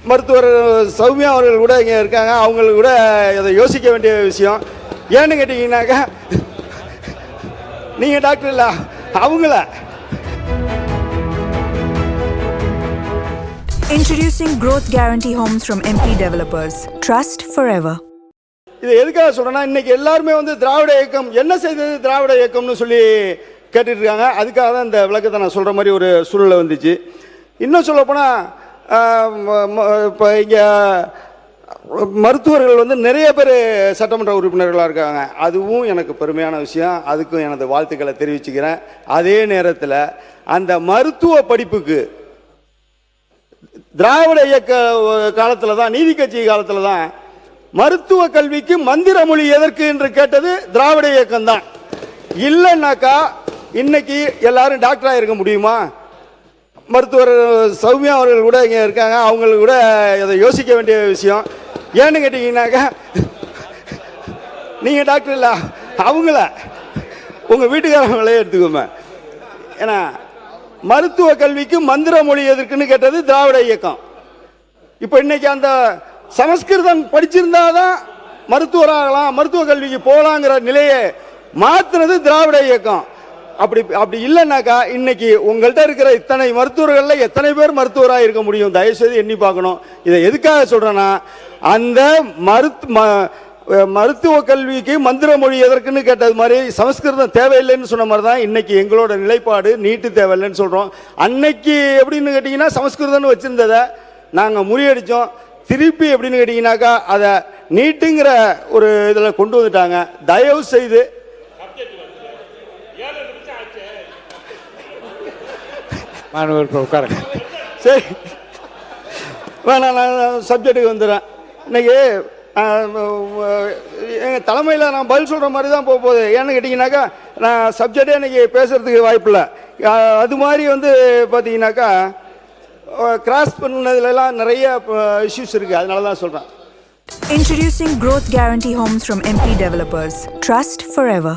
மருத்துவர் சௌமியா அவர்கள் கூட இங்கே இருக்காங்க. அவங்களுக்கு கூட இதை யோசிக்க வேண்டிய விஷயம். ஏன்னு கேட்டிங்கன்னாக்கா, நீங்கள் டாக்டர் இல்லை, அவங்கள. Introducing Growth Guarantee Homes from MP Developers. Trust forever. இதை எதுக்காக சொல்கிறேன்னா, இன்றைக்கி எல்லாருமே வந்து திராவிட இயக்கம் என்ன செய்தது, திராவிட இயக்கம்னு சொல்லி கேட்டுட்டு இருக்காங்க. அதுக்காக தான் இந்த விளக்கத்தை நான் சொல்கிற மாதிரி ஒரு சூழ்நிலை வந்துச்சு. இன்னும் சொல்லப்போனால், இப்போ இங்கே மருத்துவர்கள் வந்து நிறைய பேர் சட்டமன்ற உறுப்பினர்களாக இருக்காங்க. அதுவும் எனக்கு பெருமையான விஷயம். அதுக்கும் எனது வாழ்த்துக்களை தெரிவிச்சுக்கிறேன். அதே நேரத்தில் அந்த மருத்துவ படிப்புக்கு திராவிட இயக்க காலத்தில் தான், நீதி கட்சி காலத்தில் தான் மருத்துவ கல்விக்கு மந்திர மொழி எதற்கு என்று கேட்டது திராவிட இயக்கம் தான். இல்லைன்னாக்கா இன்னைக்கு எல்லாரும் டாக்டராக இருக்க முடியுமா? மருத்துவர் சௌமியா அவர்கள் கூட இங்கே இருக்காங்க. அவங்களுக்கு கூட இதை யோசிக்க வேண்டிய விஷயம். ஏன்னு கேட்டிங்கன்னாக்கா, நீங்கள் டாக்டர் இல்லை, அவங்கள உங்கள் வீட்டுக்காரங்களே எடுத்துக்கோங்க. ஏன்னா மருத்துவ கல்விக்கு மந்திர மொழி எதற்குன்னு கேட்டது திராவிட இயக்கம். இப்போ இன்னைக்கு அந்த சமஸ்கிருதம் படிச்சிருந்தாதான் மருத்துவராகலாம், மருத்துவ கல்விக்கு போகலாங்கிற நிலையை மாற்றினது திராவிட இயக்கம். அப்படி இல்லைன்னாக்கா இன்னைக்கு உங்கள்கிட்ட இருக்கிற இத்தனை மருத்துவர்களில் எத்தனை பேர் மருத்துவராக இருக்க முடியும்? தயவுசெய்து எண்ணி பார்க்கணும். இதை எதுக்காக சொல்கிறேன்னா, அந்த மருத்துவ கல்விக்கு மந்திர மொழி எதற்குன்னு கேட்டது மாதிரி சமஸ்கிருதம் தேவையில்லைன்னு சொன்ன மாதிரி தான் இன்னைக்கு எங்களோட நிலைப்பாடு. நீட்டு தேவையில்லைன்னு சொல்கிறோம். அன்னைக்கு எப்படின்னு கேட்டிங்கன்னா, சமஸ்கிருதம்னு வச்சுருந்ததை நாங்கள் முறியடித்தோம். திருப்பி எப்படின்னு கேட்டிங்கனாக்கா, அதை நீட்டுங்கிற ஒரு இதில் கொண்டு வந்துட்டாங்க. தயவு செய்து உட்காருங்க. சரி, வேணாம், நான் சப்ஜெக்டுக்கு வந்துடுறேன். இன்னைக்கு எங்கள் தலைமையில் நான் பதில் சொல்கிற மாதிரி தான் போகுது. ஏன்னு கேட்டிங்கனாக்கா, நான் சப்ஜெக்டே இன்னைக்கு பேசுகிறதுக்கு வாய்ப்பில்லை. அது மாதிரி வந்து பார்த்தீங்கன்னாக்கா, கிராஸ் பண்ணதுலாம் நிறைய இஷ்யூஸ் இருக்குது. அதனால தான் சொல்கிறேன். Introducing Growth Guarantee Homes from MP Developers. Trust forever.